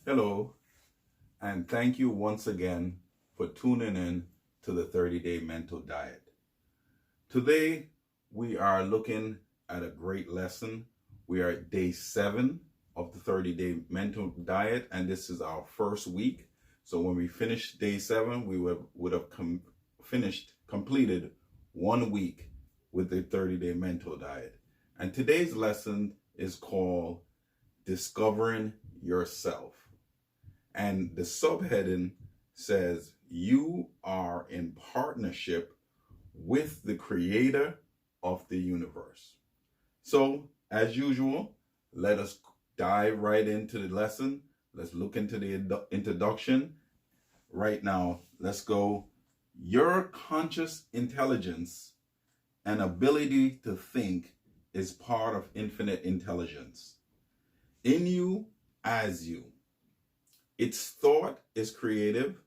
Hello, and thank you once again for tuning in to the 30-Day Mental Diet. Today, we are looking at a great lesson. We are at day 7 of the 30-Day Mental Diet, and this is our first week. So when we finish day 7, we would have completed 1 week with the 30-Day Mental Diet. And today's lesson is called Discovering Yourself. And the subheading says, you are in partnership with the creator of the universe. So, as usual, let us dive right into the lesson. Let's look into the introduction. Right now, let's go. Your conscious intelligence and ability to think is part of infinite intelligence. In you, as you. Its thought is creative,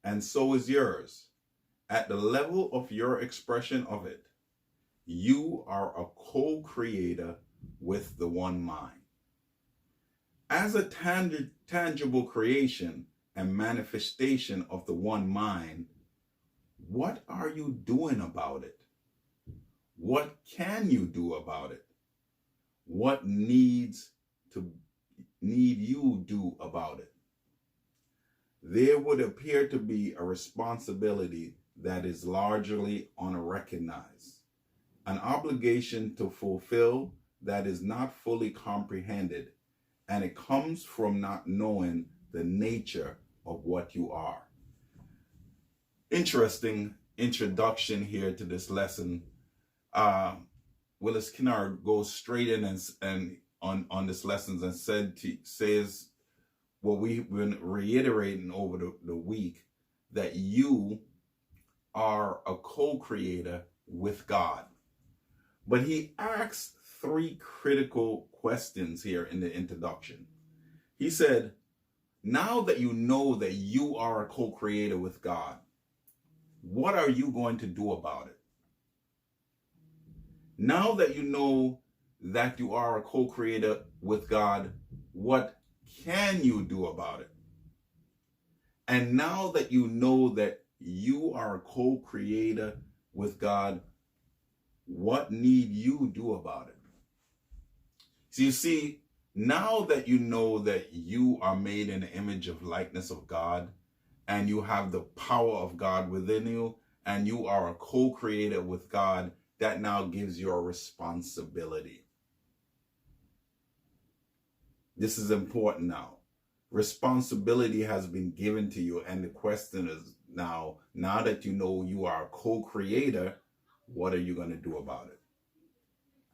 and so is yours. At the level of your expression of it, you are a co-creator with the one mind. As a tangible creation and manifestation of the one mind, what are you doing about it? What can you do about it? What need you do about it? There would appear to be a responsibility that is largely unrecognized, an obligation to fulfill that is not fully comprehended, and it comes from not knowing the nature of what you are. Interesting introduction here to this lesson. Willis Kennard goes straight in and on this lesson and says what we've been reiterating over the week, that you are a co-creator with God. But he asks 3 critical questions here in the introduction. He said, now that you know that you are a co-creator with God, what are you going to do about it? Now that you know that you are a co-creator with God, what can you do about it? And now that you know that you are a co-creator with God, what need you do about it? So you see, now that you know that you are made in the image of likeness of God, and you have the power of God within you, and you are a co-creator with God, that now gives you a responsibility. This is important now. Responsibility has been given to you, and the question is now that you know you are a co-creator, what are you going to do about it?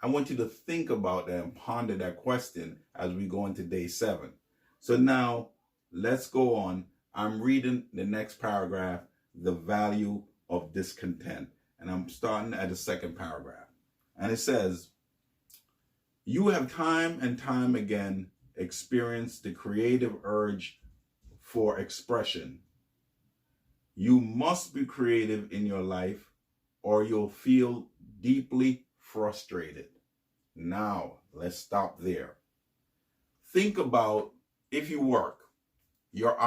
I want you to think about that and ponder that question as we go into day 7. So now let's go on. I'm reading the next paragraph, the value of discontent. And I'm starting at the second paragraph. And it says, you have time and time again experienced the creative urge for expression. You must be creative in your life or you'll feel deeply frustrated. Now, let's stop there. Think about, if you work, your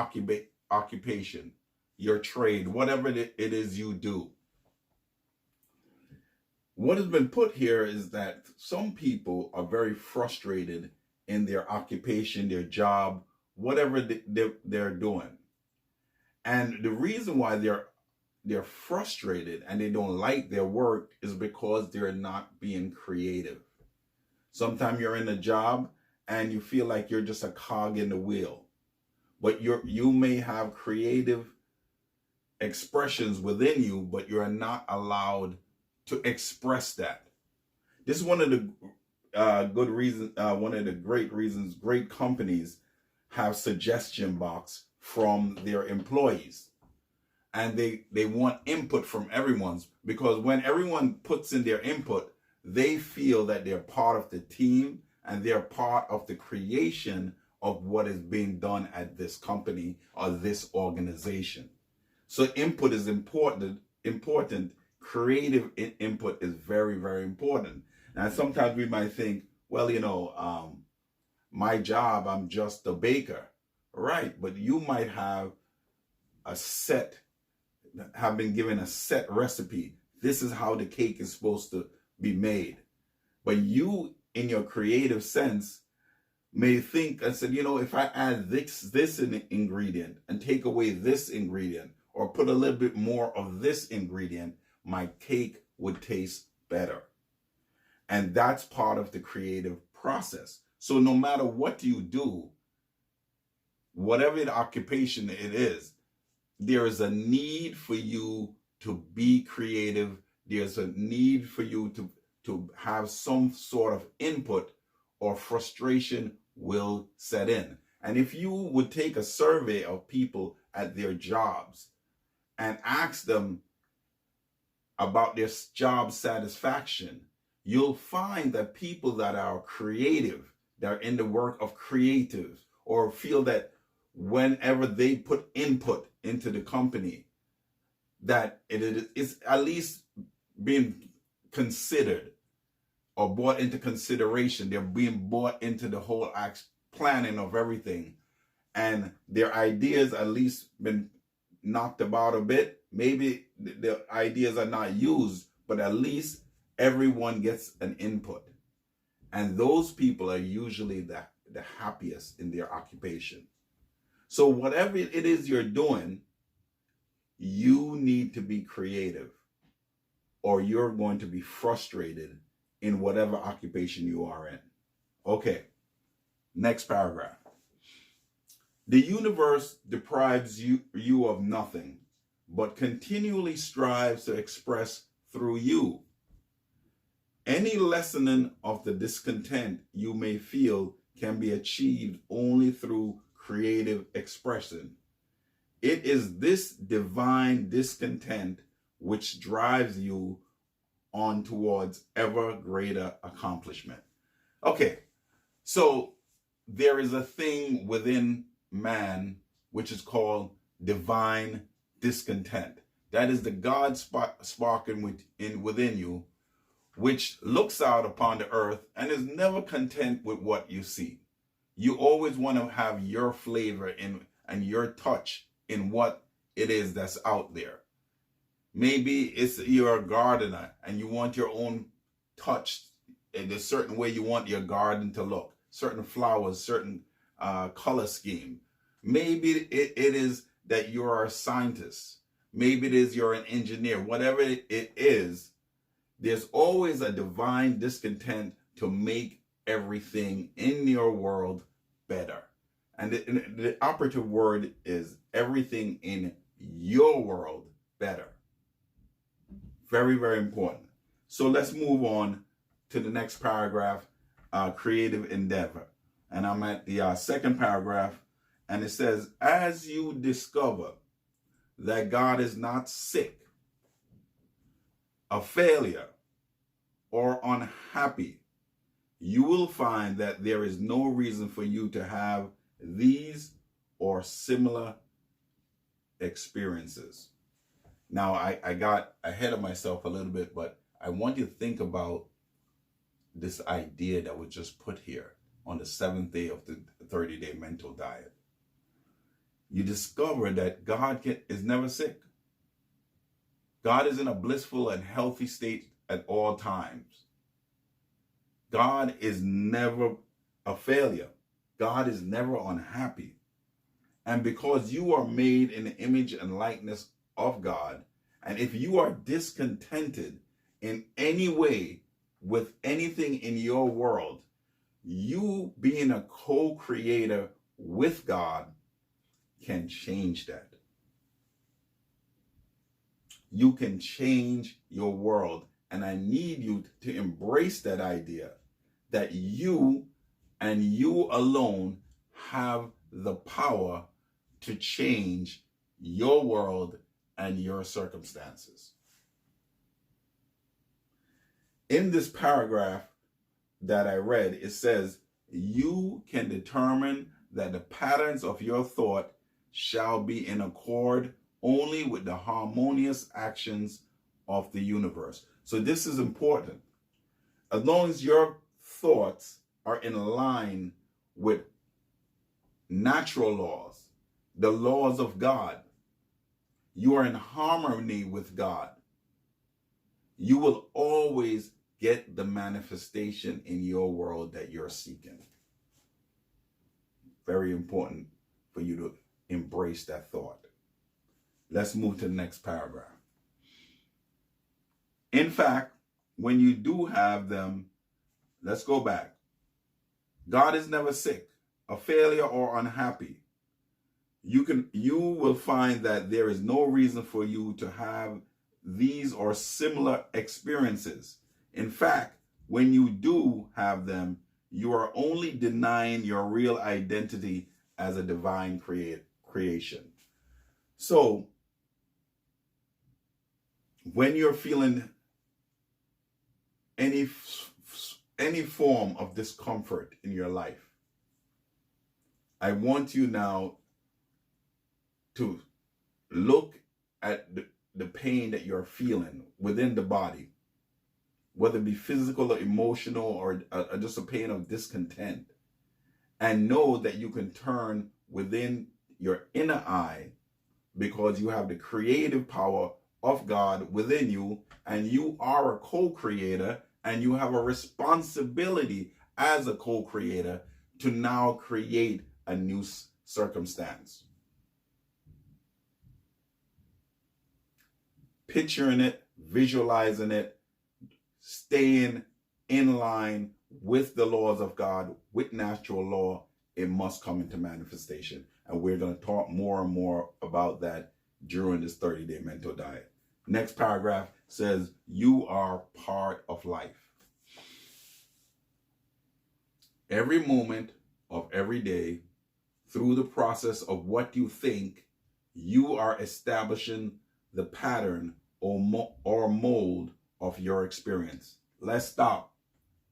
occupation, your trade, whatever it is you do. What has been put here is that some people are very frustrated in their occupation, their job, whatever they're doing. And the reason why they're frustrated and they don't like their work is because they're not being creative. Sometimes you're in a job and you feel like you're just a cog in the wheel, but you may have creative expressions within you, but you're not allowed to express that. This is one of the good reasons, one of the great reasons great companies have suggestion box from their employees. And they want input from everyone's, because when everyone puts in their input, they feel that they're part of the team and they're part of the creation of what is being done at this company or this organization. So input is important. Creative input is very, very important. And sometimes we might think, well, my job, I'm just a baker. Right, but you might have been given a set recipe. This is how the cake is supposed to be made. But you, in your creative sense, may think and said, if I add this ingredient and take away this ingredient, or put a little bit more of this ingredient, my cake would taste better. And that's part of the creative process. So no matter what you do, whatever the occupation it is, there is a need for you to be creative. There's a need for you to have some sort of input, or frustration will set in. And if you would take a survey of people at their jobs and ask them about their job satisfaction, you'll find that people that are creative, that are in the work of creatives, or feel that whenever they put input into the company, that it is at least being considered or brought into consideration. They're being brought into the whole planning of everything, and their ideas at least been knocked about a bit. Maybe the ideas are not used, but at least everyone gets an input. And those people are usually the happiest in their occupation. So whatever it is you're doing, you need to be creative, or you're going to be frustrated in whatever occupation you are in. Okay, next paragraph. The universe deprives you of nothing, but continually strives to express through you. Any lessening of the discontent you may feel can be achieved only through creative expression. It is this divine discontent which drives you on towards ever greater accomplishment. Okay, so there is a thing within man which is called divine discontent. That is the God sparking within you, which looks out upon the earth and is never content with what you see. You always want to have your flavor and your touch in what it is that's out there. Maybe you're a gardener and you want your own touch in a certain way you want your garden to look, certain flowers, certain color scheme. Maybe it is that you're a scientist. Maybe it is you're an engineer. Whatever it is, there's always a divine discontent to make everything in your world better. And the operative word is everything in your world better. Very, very important. So let's move on to the next paragraph, creative endeavor. And I'm at the second paragraph, and it says, as you discover that God is not sick, a failure, or unhappy, you will find that there is no reason for you to have these or similar experiences. Now, I got ahead of myself a little bit, but I want you to think about this idea that was just put here on the 7th day of the 30-day mental diet. You discover that God is never sick. God is in a blissful and healthy state at all times. God is never a failure. God is never unhappy. And because you are made in the image and likeness of God, and if you are discontented in any way with anything in your world, you being a co-creator with God can change that. You can change your world. And I need you to embrace that idea that you and you alone have the power to change your world and your circumstances. In this paragraph that I read, it says, you can determine that the patterns of your thought shall be in accord only with the harmonious actions of the universe. So this is important. As long as your thoughts are in line with natural laws, the laws of God. You are in harmony with God. You will always get the manifestation in your world that you're seeking. Very important for you to embrace that thought. Let's move to the next paragraph. In fact, when you do have them, let's go back. God is never sick, a failure, or unhappy. You will find that there is no reason for you to have these or similar experiences. In fact, when you do have them, you are only denying your real identity as a divine creation. So, when you're feeling any form of discomfort in your life, I want you now to look at the pain that you're feeling within the body, whether it be physical or emotional or just a pain of discontent, and know that you can turn within your inner eye because you have the creative power of God within you, and you are a co-creator, and you have a responsibility as a co-creator to now create a new circumstance. Picturing it, visualizing it, staying in line with the laws of God, with natural law, it must come into manifestation. And we're going to talk more and more about that during this 30-day mental diet. Next paragraph says, you are part of life. Every moment of every day, through the process of what you think, you are establishing the pattern or mold of your experience. Let's stop.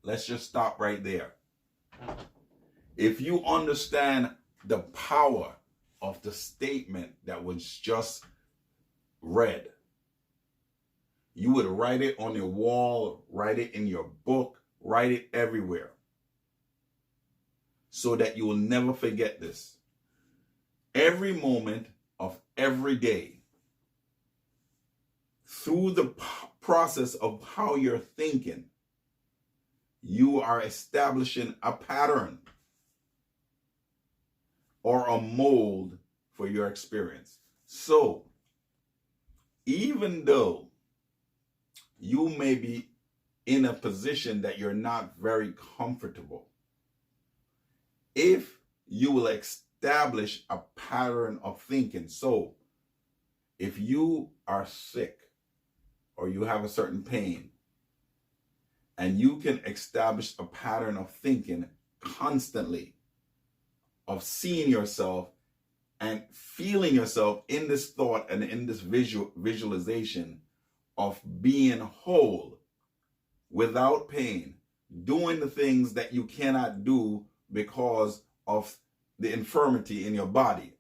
Let's just stop right there. If you understand the power of the statement that was just read, you would write it on your wall, write it in your book, write it everywhere, so that you will never forget this. Every moment of every day, through the process of how you're thinking, you are establishing a pattern or a mold for your experience. So, even though you may be in a position that you're not very comfortable, if you will establish a pattern of thinking, so if you are sick or you have a certain pain, and you can establish a pattern of thinking constantly, of seeing yourself and feeling yourself in this thought and in this visualization of being whole without pain, doing the things that you cannot do because of the infirmity in your body.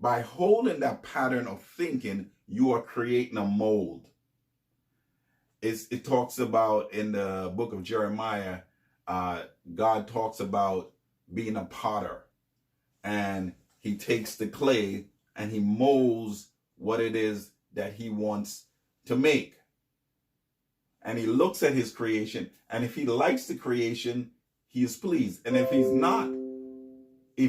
By holding that pattern of thinking, you are creating a mold. It talks about in the book of Jeremiah, God talks about being a potter, and he takes the clay and he molds what it is that he wants to make. And he looks at his creation, and if he likes the creation, he is pleased. And if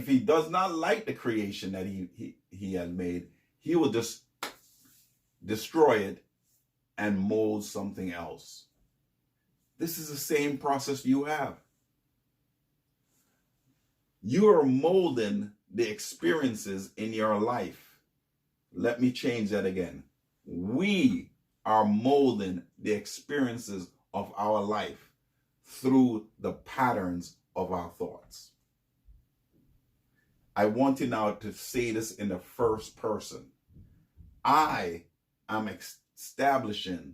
he does not like the creation that he has made, he will just destroy it and mold something else. This is the same process you have. You are molding the experiences in your life. Let me change that again. We are molding the experiences of our life through the patterns of our thoughts. I want you now to say this in the first person. I am establishing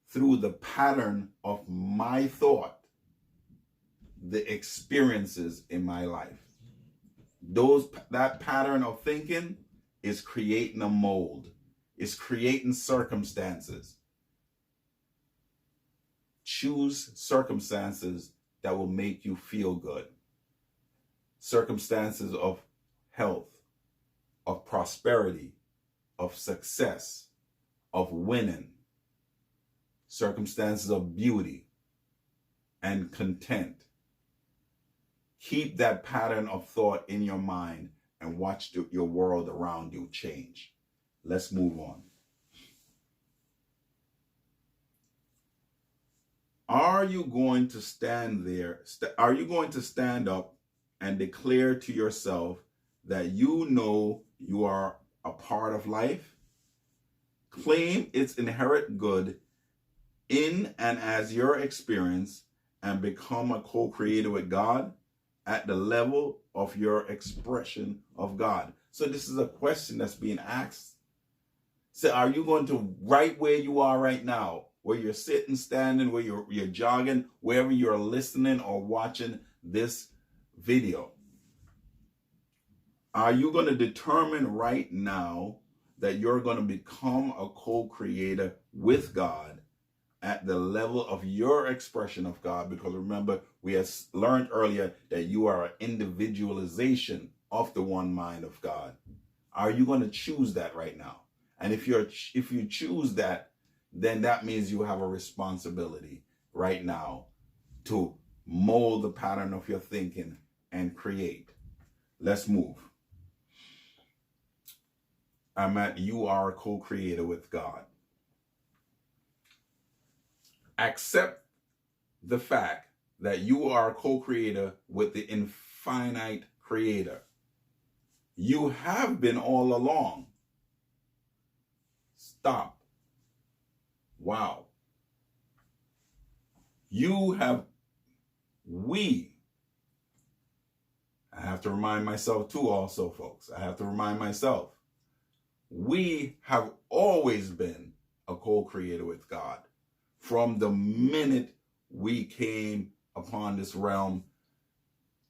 through the pattern of my thought the experiences in my life. That pattern of thinking is creating a mold. It's creating circumstances. Choose circumstances that will make you feel good. circumstances of health, of prosperity, of success, of winning, circumstances of beauty and content. Keep that pattern of thought in your mind and watch your world around you change. Let's move on. Are you going to stand there? Are you going to stand up and declare to yourself that you know you are a part of life? Claim its inherent good in and as your experience and become a co-creator with God at the level of your expression of God. So this is a question that's being asked. So are you going to, right where you are right now, where you're sitting, standing, where you're jogging, wherever you're listening or watching this video, are you going to determine right now that you're going to become a co-creator with God at the level of your expression of God? Because remember, we have learned earlier that you are an individualization of the one mind of God. Are you going to choose that right now? And if you choose that, then that means you have a responsibility right now to mold the pattern of your thinking and create. Let's move. I'm at you are a co-creator with God. Accept the fact that you are a co-creator with the infinite creator. You have been all along. Stop. Wow. I have to remind myself too also, folks. I have to remind myself. We have always been a co-creator with God. From the minute we came upon this realm,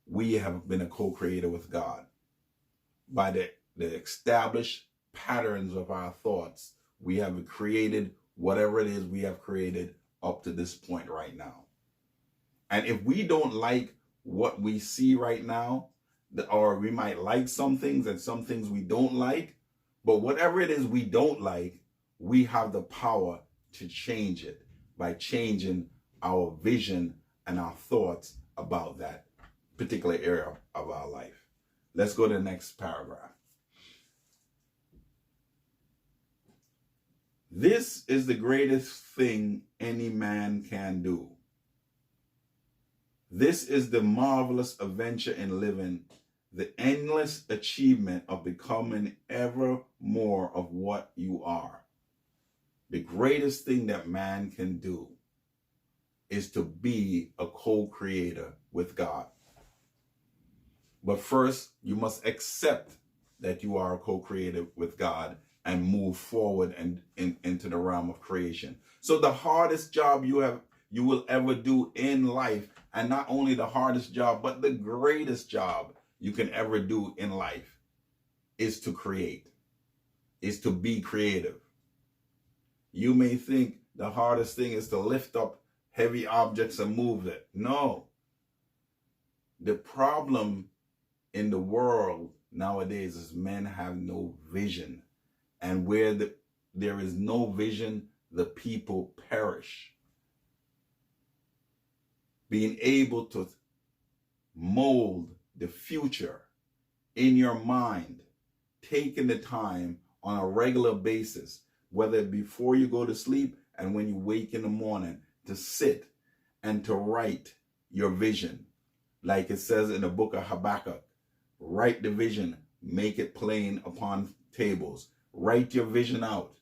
we have been a co-creator with God. By the established patterns of our thoughts, we have created whatever it is we have created up to this point right now. And if we don't like what we see right now, or we might like some things and some things we don't like, but whatever it is we don't like, we have the power to change it by changing our vision and our thoughts about that particular area of our life. Let's go to the next paragraph. This is the greatest thing any man can do. This is the marvelous adventure in living, the endless achievement of becoming ever more of what you are. The greatest thing that man can do is to be a co-creator with God. But first, you must accept that you are a co-creator with God and move forward and into the realm of creation. So the hardest job you will ever do in life, and not only the hardest job, but the greatest job you can ever do in life, is to create, is to be creative. You may think the hardest thing is to lift up heavy objects and move it. No. The problem in the world nowadays is men have no vision. And where there is no vision, the people perish. Being able to mold the future in your mind, taking the time on a regular basis, whether before you go to sleep and when you wake in the morning, to sit and to write your vision. Like it says in the book of Habakkuk, write the vision, make it plain upon tables. Write your vision out.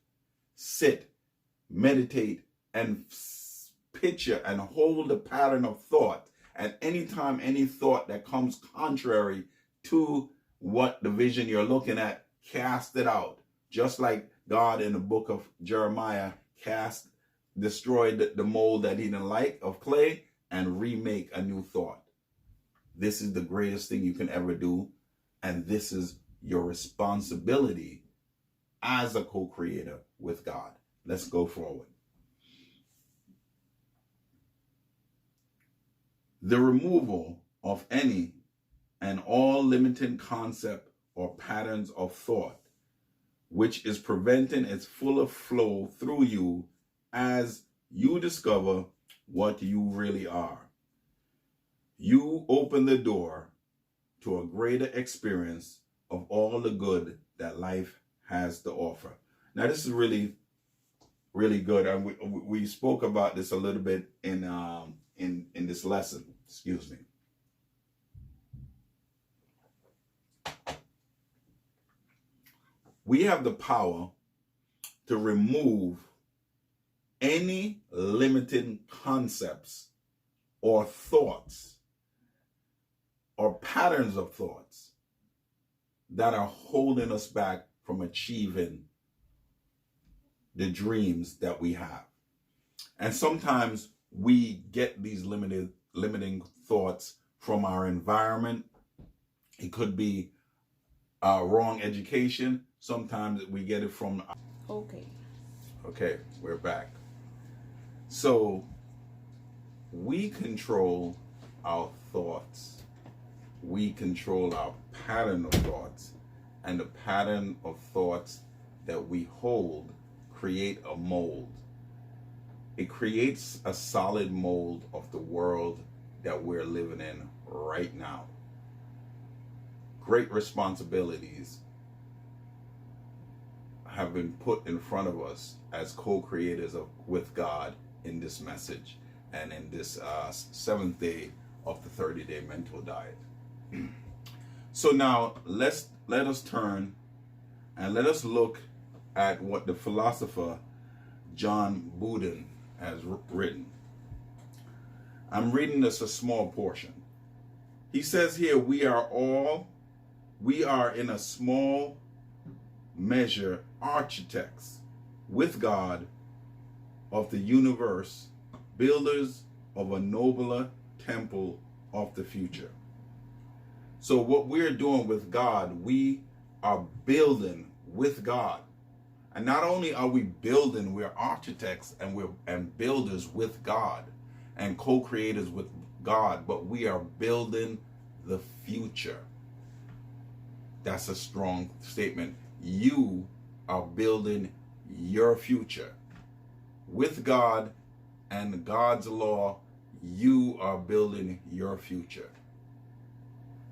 Sit, meditate, and picture and hold the pattern of thought. And anytime any thought that comes contrary to what the vision you're looking at, cast it out. Just like God in the book of Jeremiah destroyed the mold that he didn't like of clay and remake a new thought. This is the greatest thing you can ever do. And this is your responsibility as a co-creator with God. Let's go forward. The removal of any and all limiting concept or patterns of thought, which is preventing its fuller flow through you as you discover what you really are. You open the door to a greater experience of all the good that life has to offer. Now, this is really, really good. And we spoke about this a little bit in this lesson. Excuse me. We have the power to remove any limiting concepts or thoughts or patterns of thoughts that are holding us back from achieving the dreams that we have. And sometimes we get these limiting thoughts from our environment. It could be wrong education. Sometimes we get it from... Okay, we're back. So we control our thoughts. We control our pattern of thoughts. And the pattern of thoughts that we hold create a mold. It creates a solid mold of the world that we're living in right now. Great responsibilities have been put in front of us as co-creators with God in this message and in this 7th day of the 30-day mental diet. So now let us turn and let us look at what the philosopher John Budden has written. I'm reading this a small portion. He says here, we are in a small measure architects with God of the universe, builders of a nobler temple of the future. So what we're doing with God, we are building with God. And not only are we building, we're architects and builders with God and co-creators with God, but we are building the future. That's a strong statement. You are building your future. With God and God's law, you are building your future.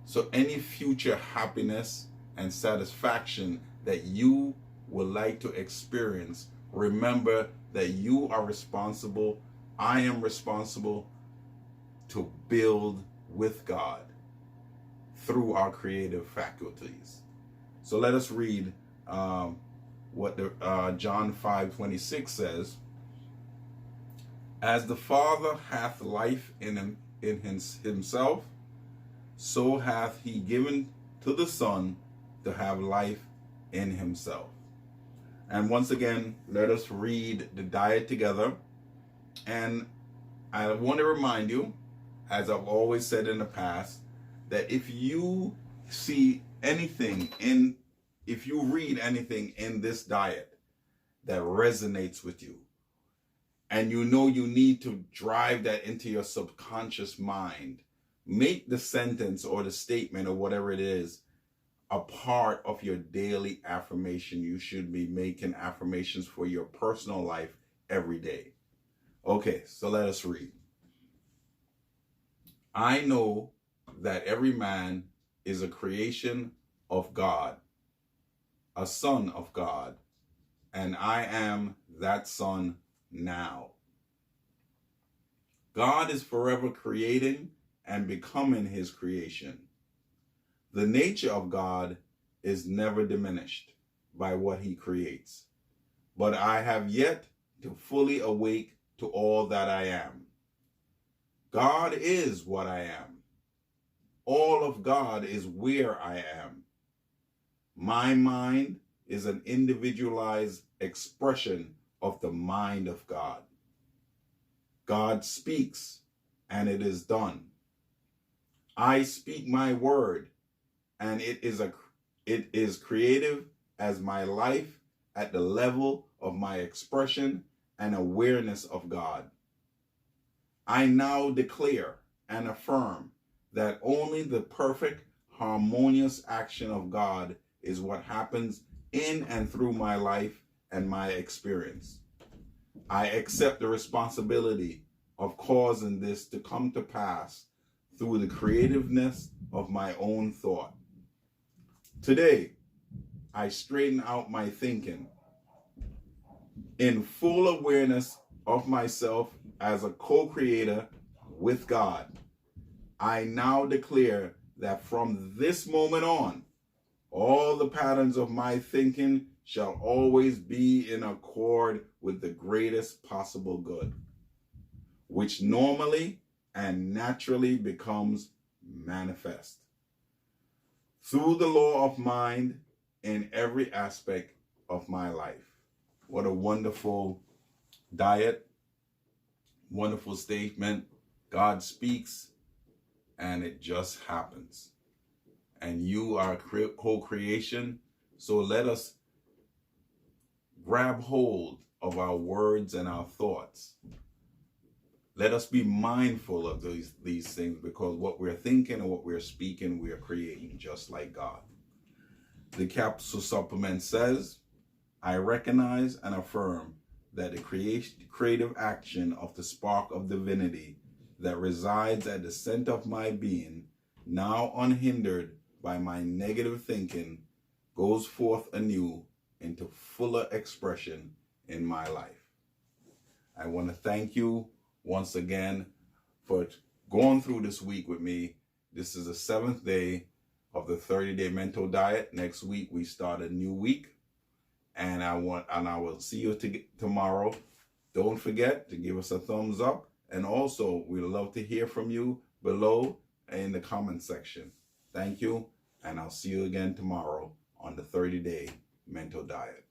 So any future happiness and satisfaction that you would like to experience, remember that you are responsible, I am responsible to build with God through our creative faculties. So let us read what John 5:26 says. As the Father hath life in himself, so hath he given to the Son to have life in himself. And once again, let us read the diet together. And I want to remind you, as I've always said in the past, that if you see anything if you read anything in this diet that resonates with you, and you know you need to drive that into your subconscious mind, make the sentence or the statement or whatever it is a part of your daily affirmation. You should be making affirmations for your personal life every day. Okay, so let us read. I know that every man is a creation of God, a son of God, and I am that son now. God is forever creating and becoming his creation. The nature of God is never diminished by what he creates, but I have yet to fully awake to all that I am. God is what I am. All of God is where I am. My mind is an individualized expression of the mind of God. God speaks, and it is done. I speak my word, and it is creative as my life at the level of my expression and awareness of God. I now declare and affirm that only the perfect harmonious action of God is what happens in and through my life and my experience. I accept the responsibility of causing this to come to pass through the creativeness of my own thought. Today, I straighten out my thinking in full awareness of myself as a co-creator with God. I now declare that from this moment on, all the patterns of my thinking shall always be in accord with the greatest possible good, which normally and naturally becomes manifest through the law of mind in every aspect of my life. What a wonderful diet, wonderful statement. God speaks and it just happens. And you are co-creation, so let us grab hold of our words and our thoughts. Let us be mindful of these things, because what we're thinking and what we're speaking, we are creating just like God. The capsule supplement says, I recognize and affirm that the creative action of the spark of divinity that resides at the center of my being, now unhindered by my negative thinking, goes forth anew into fuller expression in my life. I want to thank you once again for going through this week with me. This is the 7th day of the 30-day mental diet. Next week we start a new week, and I will see you tomorrow. Don't forget to give us a thumbs up, and also we'd love to hear from you below in the comment section. Thank you, and I'll see you again tomorrow on the 30-day mental diet.